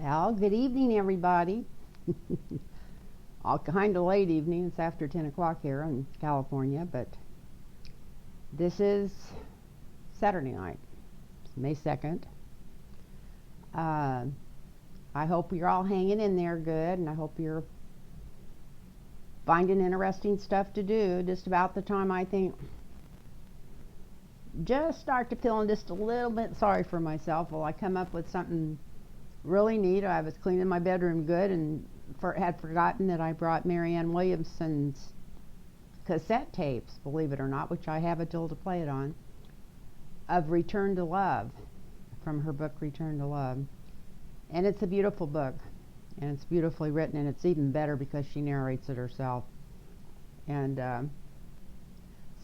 Well, good evening, everybody. All kind of late evening. It's after 10 o'clock here in California, but this is Saturday night. It's May 2nd. I hope you're all hanging in there good, and I hope you're finding interesting stuff to do. Just about the time I think just start to feeling just a little bit sorry for myself. Well, I come up with something really neat. I was cleaning my bedroom good and had forgotten that I brought Marianne Williamson's cassette tapes, believe it or not, which I have until to play it on, of Return to Love, from her book Return to Love. And it's a beautiful book, and it's beautifully written, and it's even better because she narrates it herself. And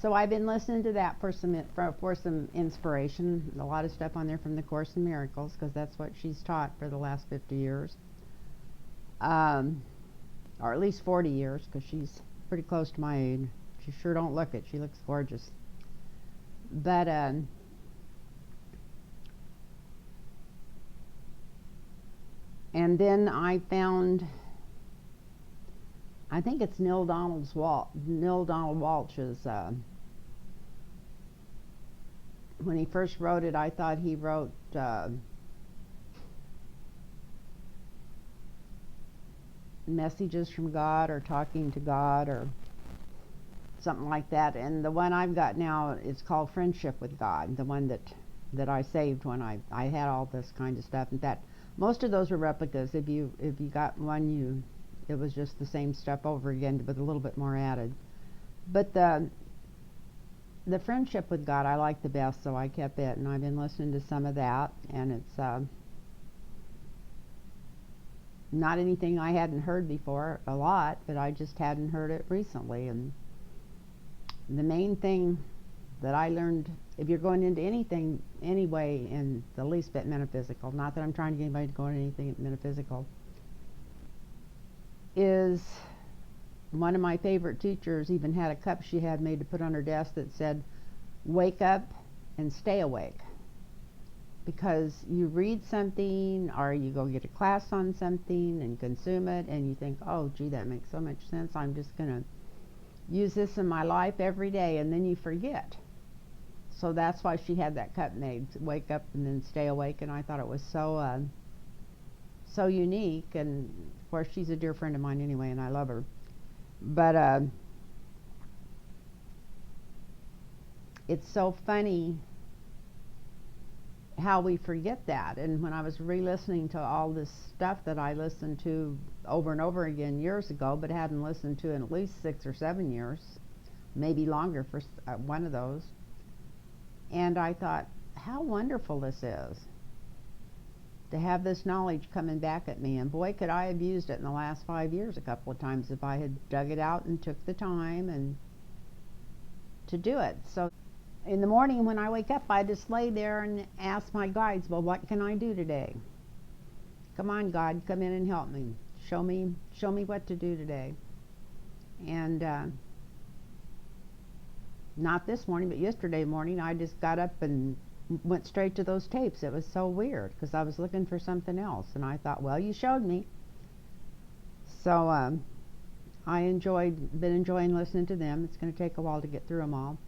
so I've been listening to that for some inspiration. A lot of stuff on there from the Course in Miracles, because that's what she's taught for the last 50 years. Or at least 40 years, because she's pretty close to my age. She sure don't look it. She looks gorgeous. But and then I found, I think it's Neil Donald Walsh's. When he first wrote it, I thought he wrote messages from God or talking to God or something like that. And the one I've got now is called Friendship with God, the one that I saved when I had all this kind of stuff. In fact, most of those were replicas. If you got one, it was just the same stuff over again with a little bit more added. But the Friendship with God I like the best, so I kept it, and I've been listening to some of that, and it's not anything I hadn't heard before a lot, but I just hadn't heard it recently. And the main thing that I learned, if you're going into anything anyway in the least bit metaphysical, not that I'm trying to get anybody to go into anything metaphysical, is one of my favorite teachers even had a cup she had made to put on her desk that said, "Wake up and stay awake." Because you read something or you go get a class on something and consume it and you think, oh gee, that makes so much sense, I'm just gonna use this in my life every day, and then you forget. So that's why she had that cup made, wake up and then stay awake, and I thought it was so so unique. And of course she's a dear friend of mine anyway, and I love her. But it's so funny how we forget that. And when I was re-listening to all this stuff that I listened to over and over again years ago, but hadn't listened to in at least 6 or 7 years, maybe longer for one of those, and I thought, how wonderful this is to have this knowledge coming back at me. And boy, could I have used it in the last 5 years a couple of times if I had dug it out and took the time and to do it. So in the morning when I wake up, I just lay there and ask my guides, well, what can I do today? Come on, God, come in and help me. Show me what to do today. And not this morning, but yesterday morning, I just got up and went straight to those tapes. It was so weird because I was looking for something else, and I thought, well, you showed me. So I been enjoying listening to them. It's going to take a while to get through them all.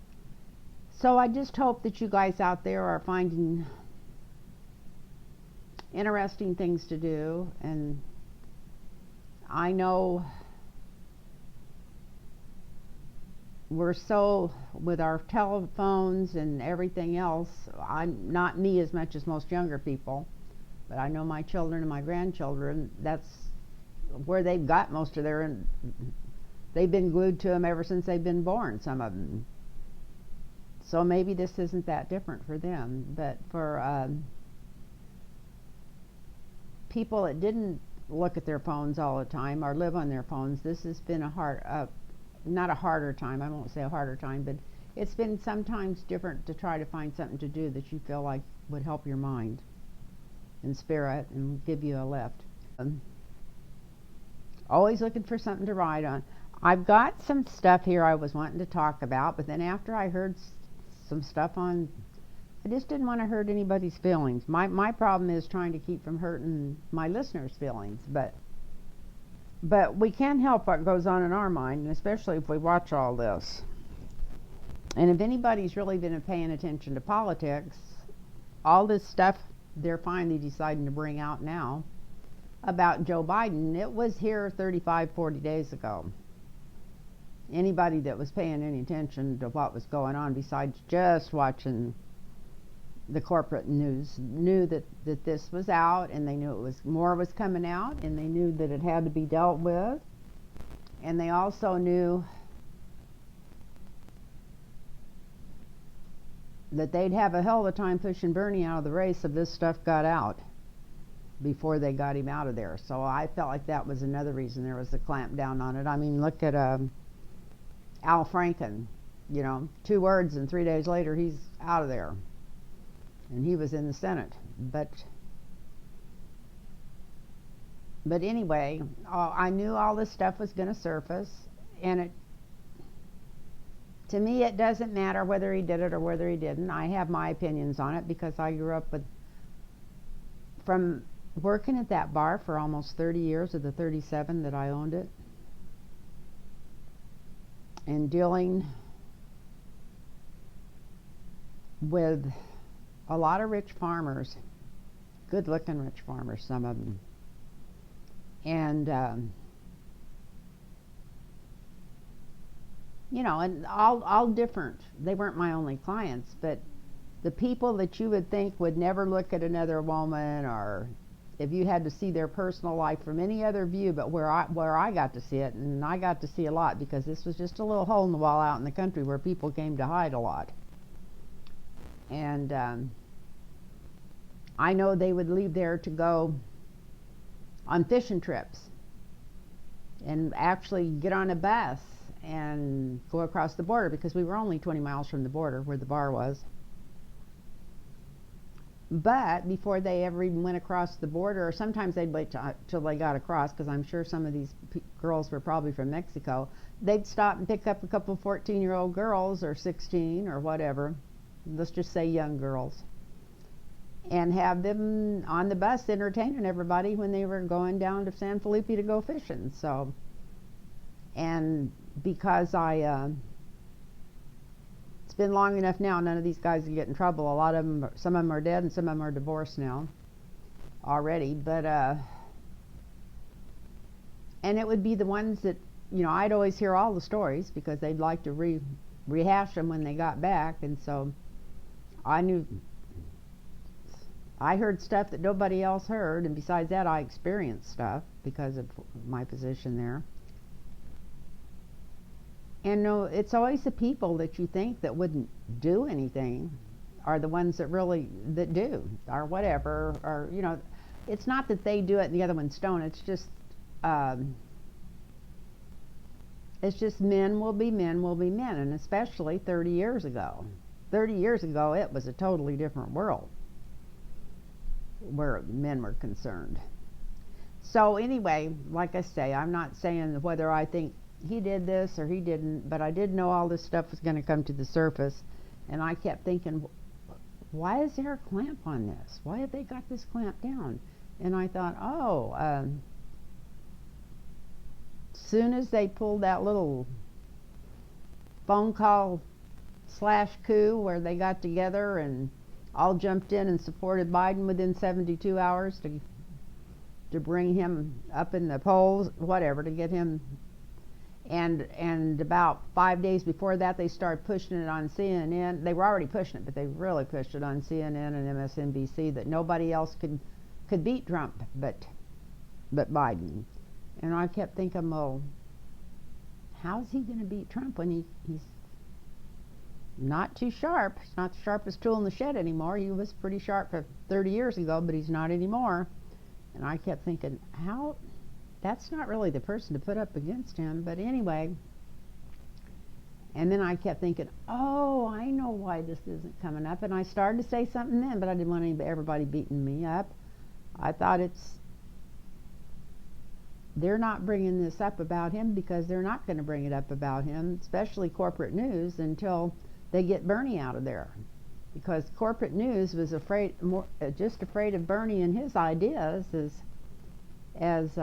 So I just hope that you guys out there are finding interesting things to do. And I know we're so, with our telephones and everything else, I'm not me as much as most younger people, but I know my children and my grandchildren, that's where they've got most of their, they've been glued to them ever since they've been born, some of them. So maybe this isn't that different for them. But for people that didn't look at their phones all the time or live on their phones, this has been not a harder time, I won't say a harder time, but it's been sometimes different to try to find something to do that you feel like would help your mind and spirit and give you a lift. Always looking for something to write on. I've got some stuff here I was wanting to talk about, but then after I heard some stuff on I just didn't want to hurt anybody's feelings. My problem is trying to keep from hurting my listeners' feelings, but we can't help what goes on in our mind, and especially if we watch all this. And if anybody's really been paying attention to politics, all this stuff they're finally deciding to bring out now about Joe Biden, it was here 35, 40 days ago. Anybody that was paying any attention to what was going on besides just watching the corporate news knew that this was out, and they knew it was more was coming out, and they knew that it had to be dealt with, and they also knew that they'd have a hell of a time pushing Bernie out of the race if this stuff got out before they got him out of there. So I felt like that was another reason there was a clamp down on it. I mean, look at Al Franken, 2 words and 3 days later he's out of there. And he was in the Senate. But anyway, I knew all this stuff was going to surface, and to me it doesn't matter whether he did it or whether he didn't. I have my opinions on it because I grew up from working at that bar for almost 30 years of the 37 that I owned it, and dealing with a lot of rich farmers, good looking rich farmers, some of them, and and all different. They weren't my only clients, but the people that you would think would never look at another woman, or if you had to see their personal life from any other view but where I got to see it, and I got to see a lot because this was just a little hole in the wall out in the country where people came to hide a lot. And I know they would leave there to go on fishing trips and actually get on a bus and go across the border, because we were only 20 miles from the border where the bar was. But before they ever even went across the border, or sometimes they'd wait till they got across, because I'm sure some of these girls were probably from Mexico, they'd stop and pick up a couple 14-year-old girls, or 16 or whatever, let's just say young girls, and have them on the bus entertaining everybody when they were going down to San Felipe to go fishing. So, and because it's been long enough now, none of these guys can get in trouble. A lot of them, some of them are dead and some of them are divorced now already, but and it would be the ones that, I'd always hear all the stories because they'd like to rehash them when they got back, and so I heard stuff that nobody else heard, and besides that I experienced stuff because of my position there. And no, it's always the people that you think that wouldn't do anything are the ones that do, or whatever, or, it's not that they do it and the other ones don't, it's just men will be men, and especially 30 years ago. 30 years ago, it was a totally different world where men were concerned. So anyway, like I say, I'm not saying whether I think he did this or he didn't, but I did know all this stuff was going to come to the surface, and I kept thinking, why is there a clamp on this? Why have they got this clamp down? And I thought, soon as they pulled that little phone call / coup where they got together and all jumped in and supported Biden within 72 hours to bring him up in the polls, whatever, to get him. And about 5 days before that, they started pushing it on CNN. They were already pushing it, but they really pushed it on CNN and MSNBC that nobody else could beat Trump but Biden. And I kept thinking, well, how's he going to beat Trump when he's not too sharp? He's not the sharpest tool in the shed anymore. He was pretty sharp for 30 years ago, but he's not anymore. And I kept thinking, that's not really the person to put up against him. But anyway, and then I kept thinking, I know why this isn't coming up. And I started to say something then, but I didn't want everybody beating me up. I thought they're not bringing this up about him because they're not going to bring it up about him, especially corporate news, until they get Bernie out of there. because corporate news was just afraid of Bernie and his ideas as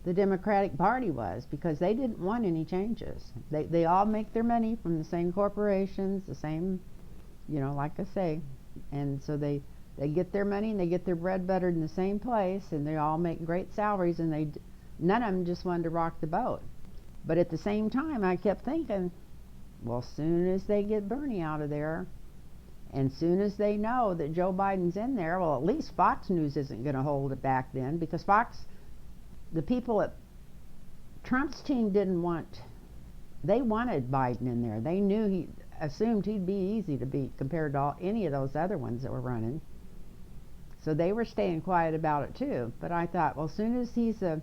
the Democratic Party was, because they didn't want any changes. They all make their money from the same corporations, the same, like I say, and so they get their money and they get their bread buttered in the same place, and they all make great salaries, and none of them just wanted to rock the boat. But at the same time, I kept thinking, well, soon as they get Bernie out of there, and soon as they know that Joe Biden's in there, well, at least Fox News isn't going to hold it back then, because the people at Trump's team they wanted Biden in there. They assumed he'd be easy to beat compared to any of those other ones that were running. So they were staying quiet about it too. But I thought, well, as soon as he's the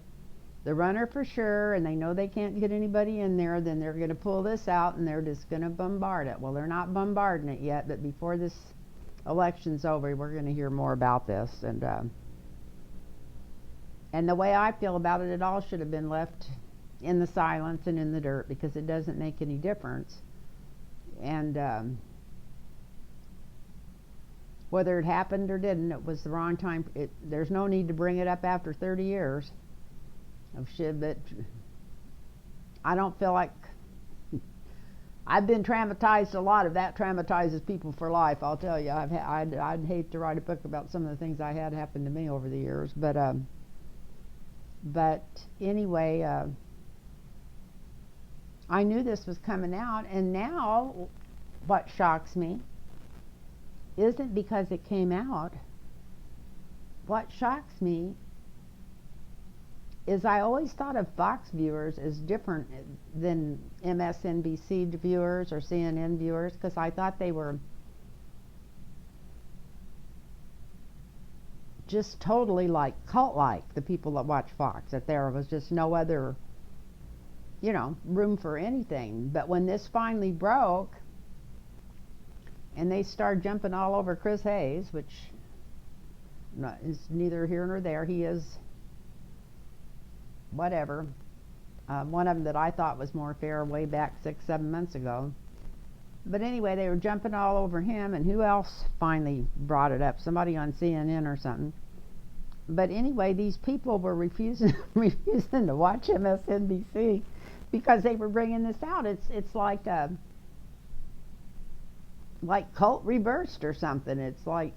runner for sure, and they know they can't get anybody in there, then they're going to pull this out and they're just going to bombard it. Well, they're not bombarding it yet, but before this election's over, we're going to hear more about this. And the way I feel about it, it all should have been left in the silence and in the dirt, because it doesn't make any difference. And whether it happened or didn't, it was the wrong time. There's no need to bring it up after 30 years of shit. But I don't feel like I've been traumatized a lot. Of that traumatizes people for life, I'll tell you. I'd hate to write a book about some of the things I had happen to me over the years, but anyway, I knew this was coming out, and now what shocks me isn't because it came out. What shocks me is I always thought of Fox viewers as different than MSNBC viewers or CNN viewers, because I thought they were just totally like cult-like, the people that watch Fox, that there was just no other, room for anything. But when this finally broke and they started jumping all over Chris Hayes, which is neither here nor there, he is whatever, one of them that I thought was more fair way back 6-7 months ago. But anyway, they were jumping all over him, and who else finally brought it up? Somebody on CNN or something. But anyway, these people were refusing to watch MSNBC because they were bringing this out. It's like cult reversed or something. It's like,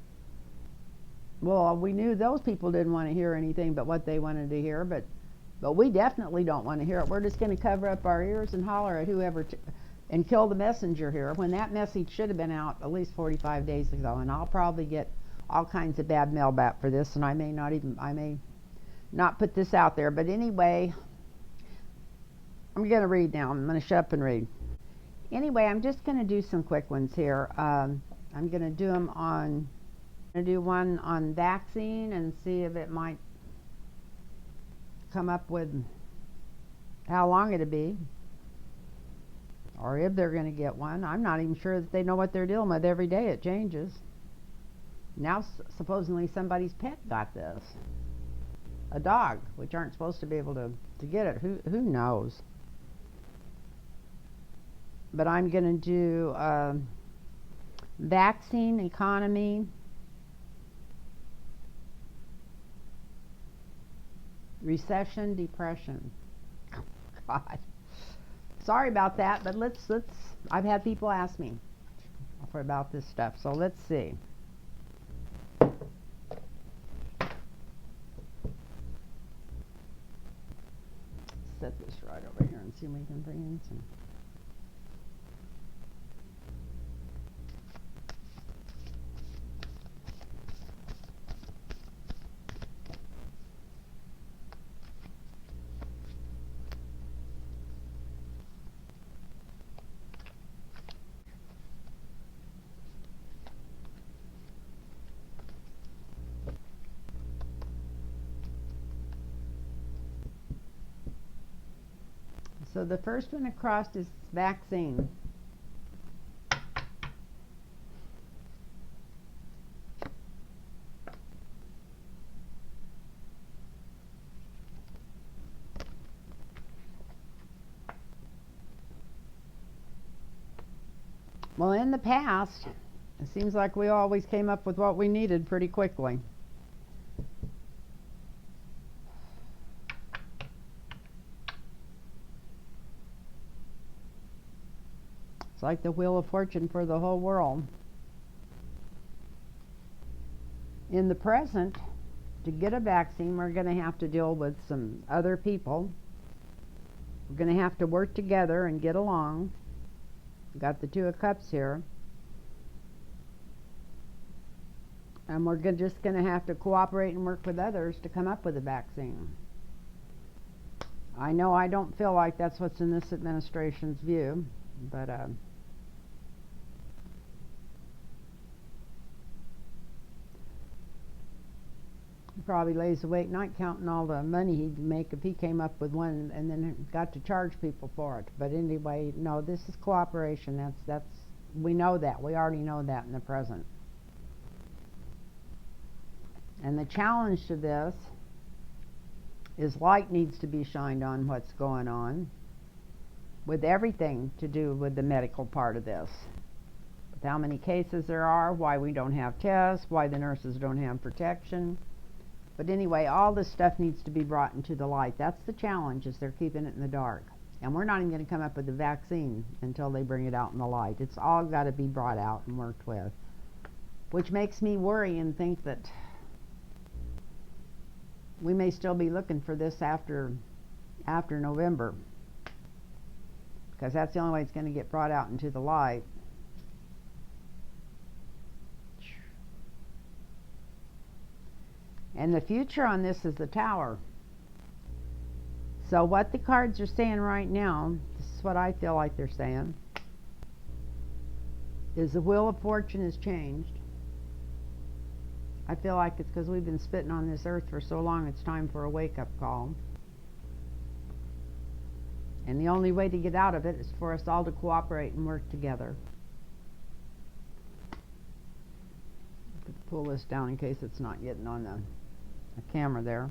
well, we knew those people didn't want to hear anything but what they wanted to hear, but we definitely don't want to hear it. We're just going to cover up our ears and holler at whoever and kill the messenger here, when that message should have been out at least 45 days ago. And I'll probably get all kinds of bad mail back for this, and I may not put this out there. But anyway, I'm going to read now. I'm going to shut up and read. Anyway, I'm just going to do some quick ones here. I'm going to do one on vaccine and see if it might come up with how long it'll be, or if they're going to get one. I'm not even sure that they know what they're dealing with. Every day it changes. Now supposedly somebody's pet got this, a dog, which aren't supposed to be able to get it. Who knows? But I'm going to do vaccine economy, recession, depression. God, sorry about that, but let's I've had people ask me about this stuff, so let's see. Set this right over here and see if we can bring in some. So the first one across is vaccine. Well, in the past, it seems like we always came up with what we needed pretty quickly. It's like the Wheel of Fortune for the whole world. In the present, to get a vaccine, we're going to have to deal with some other people. We're going to have to work together and get along. We've got the Two of Cups here. And we're just going to have to cooperate and work with others to come up with a vaccine. I know I don't feel like that's what's in this administration's view, but he probably lays awake night counting all the money he'd make if he came up with one and then got to charge people for it. But anyway, no, this is cooperation. That's we know that. We already know that in the present. And the challenge to this is light needs to be shined on what's going on with everything to do with the medical part of this. With how many cases there are, why we don't have tests, why the nurses don't have protection. But anyway, all this stuff needs to be brought into the light. That's the challenge, is they're keeping it in the dark. And we're not even going to come up with the vaccine until they bring it out in the light. It's all got to be brought out and worked with. Which makes me worry and think that we may still be looking for this after November, because that's the only way it's going to get brought out into the light. And the future on this is the Tower. So what the cards are saying right now, this is what I feel like they're saying, is the Wheel of Fortune has changed. I feel like it's because we've been spitting on this earth for so long, it's time for a wake-up call. And the only way to get out of it is for us all to cooperate and work together. I could pull this down in case it's not getting on the camera there.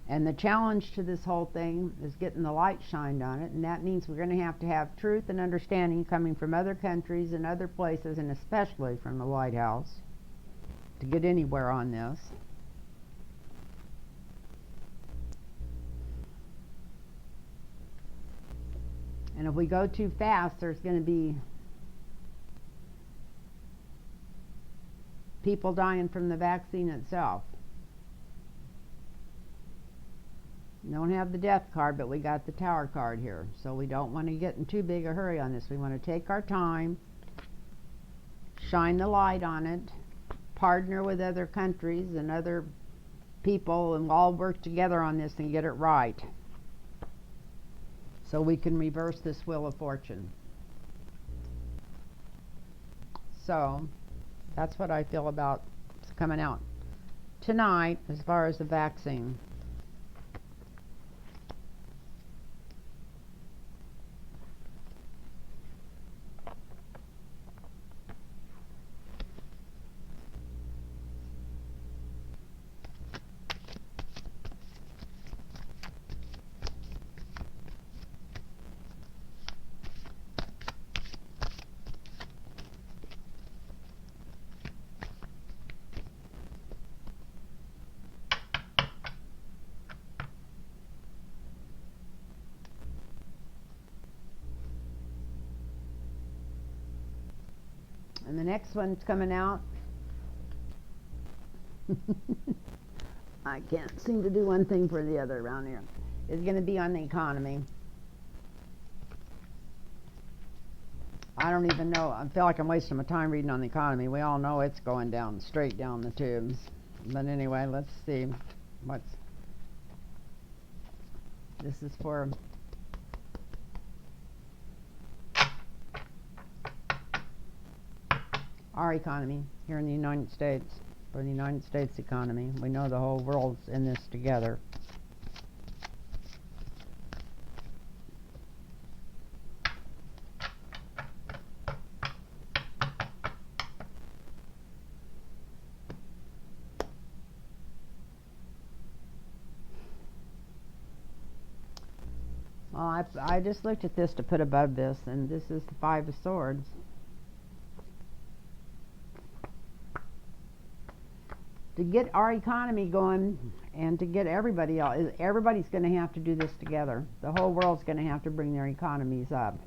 And the challenge to this whole thing is getting the light shined on it, and that means we're going to have truth and understanding coming from other countries and other places, and especially from the White House, to get anywhere on this. And if we go too fast, there's going to be people dying from the vaccine itself. We don't have the death card, but we got the Tower card here. So we don't want to get in too big a hurry on this. We want to take our time, shine the light on it, partner with other countries and other people, and all work together on this and get it right, so we can reverse this Wheel of Fortune. So that's what I feel about coming out tonight as far as the vaccine. And the next one's coming out. I can't seem to do one thing for the other around here. It's going to be on the economy. I don't even know. I feel like I'm wasting my time reading on the economy. We all know it's going down, straight down the tubes. But anyway, let's see what's... This is for... our economy here in the United States, for the United States economy. We know the whole world's in this together. Well, I just looked at this to put above this, and this is the Five of Swords. To get our economy going and to get everybody else, everybody's going to have to do this together. The whole world's going to have to bring their economies up.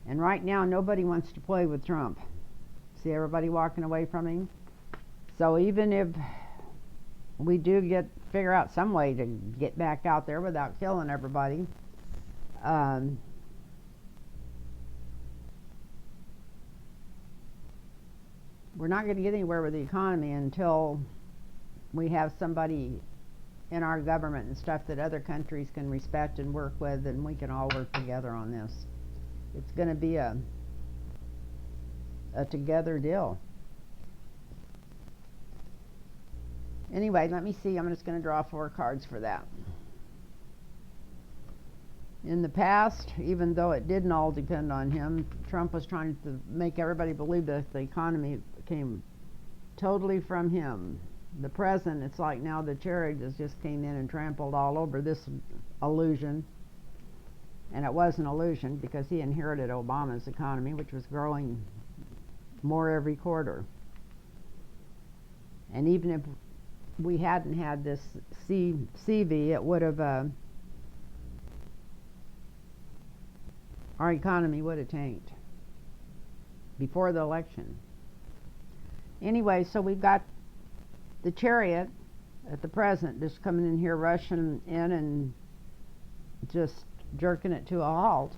And right now, nobody wants to play with Trump. See everybody walking away from him? So even if we do figure out some way to get back out there without killing everybody, we're not going to get anywhere with the economy until we have somebody in our government and stuff that other countries can respect and work with, and we can all work together on this. It's going to be a together deal. Anyway, let me see. I'm just going to draw 4 cards for that. In the past, even though it didn't all depend on him, Trump was trying to make everybody believe that the economy came totally from him. The present, it's like now the Chariot just came in and trampled all over this illusion. And it was an illusion because he inherited Obama's economy, which was growing more every quarter. And even if we hadn't had this CV, it would have, our economy would have tanked before the election. Anyway, so we've got the Chariot at the present just coming in here, rushing in and just jerking it to a halt.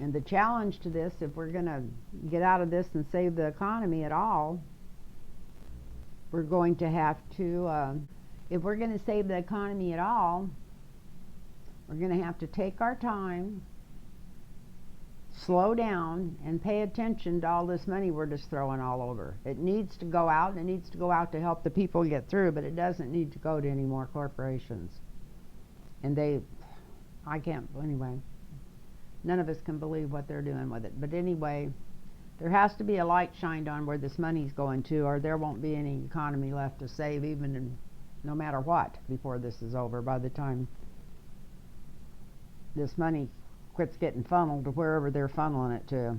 And the challenge to this, if we're going to get out of this and save the economy at all, we're going to have to, if we're going to save the economy at all, we're going to have to take our time, slow down, and pay attention to all this money we're just throwing all over. It needs to go out, and it needs to go out to help the people get through, but it doesn't need to go to any more corporations. And anyway, none of us can believe what they're doing with it. But anyway, there has to be a light shined on where this money's going to, or there won't be any economy left to save, no matter what, before this is over, by the time this money quits getting funneled to wherever they're funneling it to.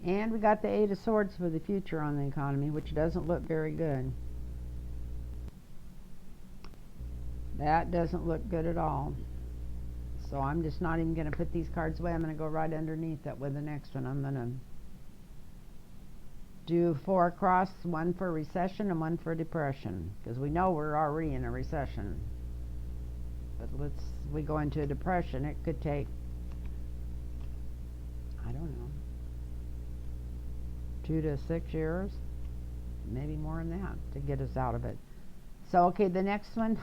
And we got the Eight of Swords for the future on the economy, which doesn't look very good. That doesn't look good at all. So I'm just not even going to put these cards away. I'm going to go right underneath that with the next one. I'm going to do 4 across, 1 for recession and 1 for depression, because we know we're already in a recession. But we go into a depression, it could take, I don't know, 2 to 6 years, maybe more than that, to get us out of it. So, okay, the next one.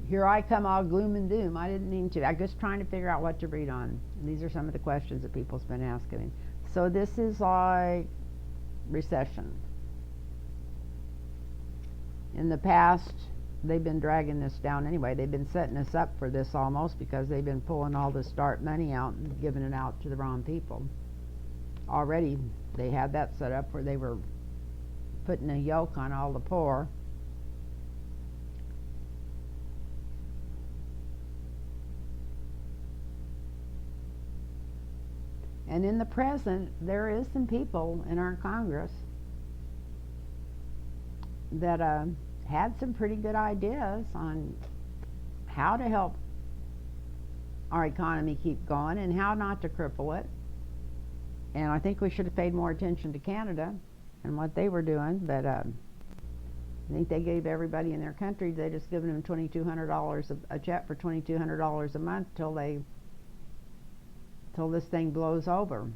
Here I come all gloom and doom. I didn't mean to. I'm just trying to figure out what to read on. And these are some of the questions that people's been asking me. So this is like recession. In the past, they've been dragging this down anyway. They've been setting us up for this almost, because they've been pulling all this start money out and giving it out to the wrong people. Already they had that set up where they were putting a yoke on all the poor. And in the present, there is some people in our Congress that had some pretty good ideas on how to help our economy keep going and how not to cripple it. And I think we should have paid more attention to Canada and what they were doing. But I think they gave everybody in their country, they just given them $2,200 a check for $2,200 a month till this thing blows over,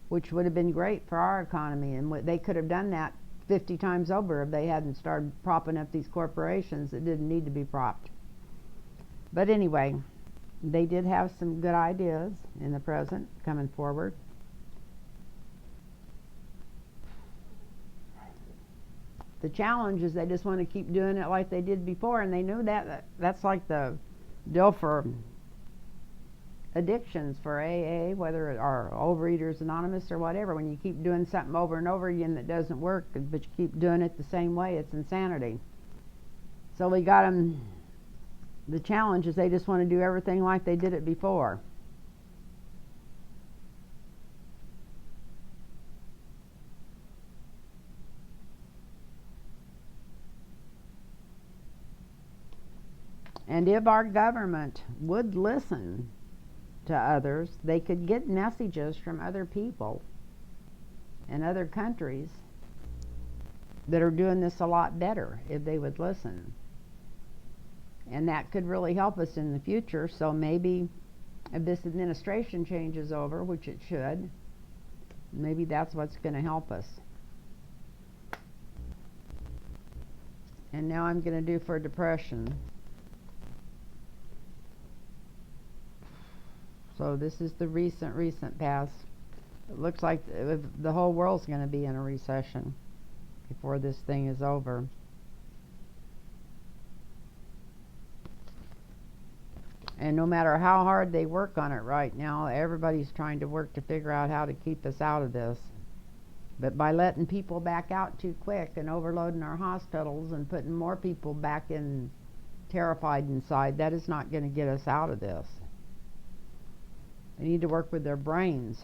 which would have been great for our economy. And they could have done that 50 times over if they hadn't started propping up these corporations that didn't need to be propped. But anyway, they did have some good ideas in the present coming forward. The challenge is they just want to keep doing it like they did before, and they knew that's like the deal for addictions, for AA, whether it are Overeaters Anonymous or whatever. When you keep doing something over and over again that doesn't work, but you keep doing it the same way, it's insanity. So we got them. The challenge is they just want to do everything like they did it before. And if our government would listen to others, they could get messages from other people in other countries that are doing this a lot better if they would listen. And that could really help us in the future. So maybe if this administration changes over, which it should, maybe that's what's going to help us. And now I'm going to do for depression. So this is the recent past. It looks like the whole world's going to be in a recession before this thing is over. And no matter how hard they work on it right now, everybody's trying to work to figure out how to keep us out of this. But by letting people back out too quick and overloading our hospitals and putting more people back in terrified inside, that is not going to get us out of this. They need to work with their brains.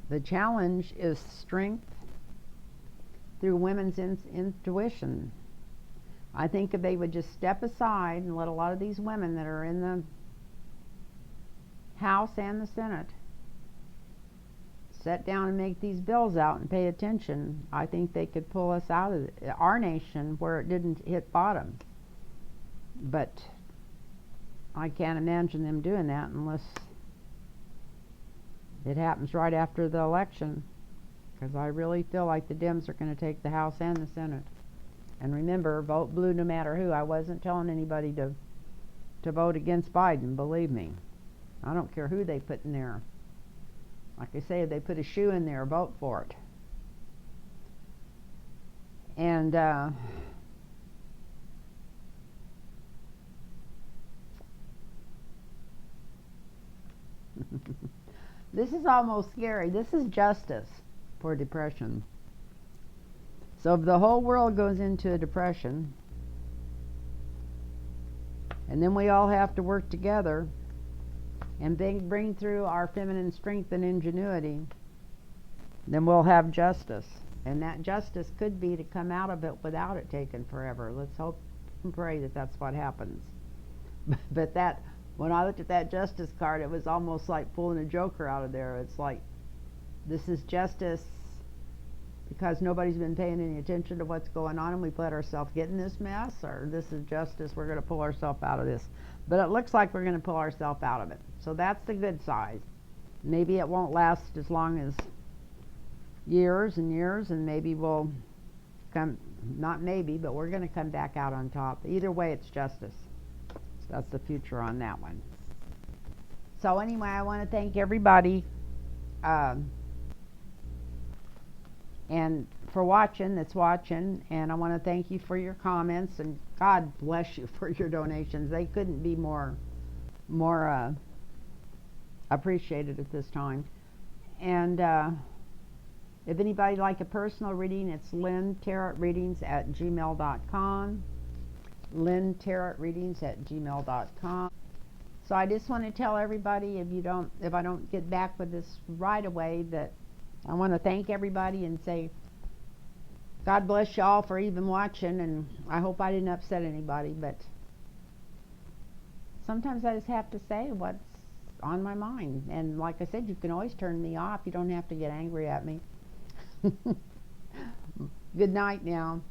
The challenge is strength through women's intuition. I think if they would just step aside and let a lot of these women that are in the House and the Senate sit down and make these bills out and pay attention, I think they could pull us out of our nation where it didn't hit bottom. But I can't imagine them doing that unless it happens right after the election, because I really feel like the Dems are going to take the House and the Senate. And remember, vote blue no matter who. I wasn't telling anybody to vote against Biden, believe me. I don't care who they put in there. Like I say, if they put a shoe in there, vote for it. And this is almost scary. This is justice for depression. So if the whole world goes into a depression, and then we all have to work together and then bring through our feminine strength and ingenuity, then we'll have justice. And that justice could be to come out of it without it taking forever. Let's hope and pray that that's what happens. But that, when I looked at that justice card, it was almost like pulling a joker out of there. It's like, this is justice because nobody's been paying any attention to what's going on and we've let ourselves get in this mess, or this is justice, we're going to pull ourselves out of this. But it looks like we're going to pull ourselves out of it. So that's the good side. Maybe it won't last as long as years and years, and maybe we'll come, not maybe, but we're going to come back out on top. Either way, it's justice. So that's the future on that one. So anyway, I want to thank everybody and for watching, that's watching, and I want to thank you for your comments, and God bless you for your donations. They couldn't be more appreciated at this time. And if anybody like a personal reading, it's lynntarotreadings@gmail.com. lynntarotreadings@gmail.com. So I just want to tell everybody, if I don't get back with this right away, that I want to thank everybody and say God bless y'all for even watching, and I hope I didn't upset anybody, but sometimes I just have to say what's on my mind. And like I said, you can always turn me off. You don't have to get angry at me. Good night now.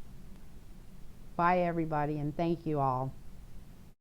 Bye everybody, and thank you all.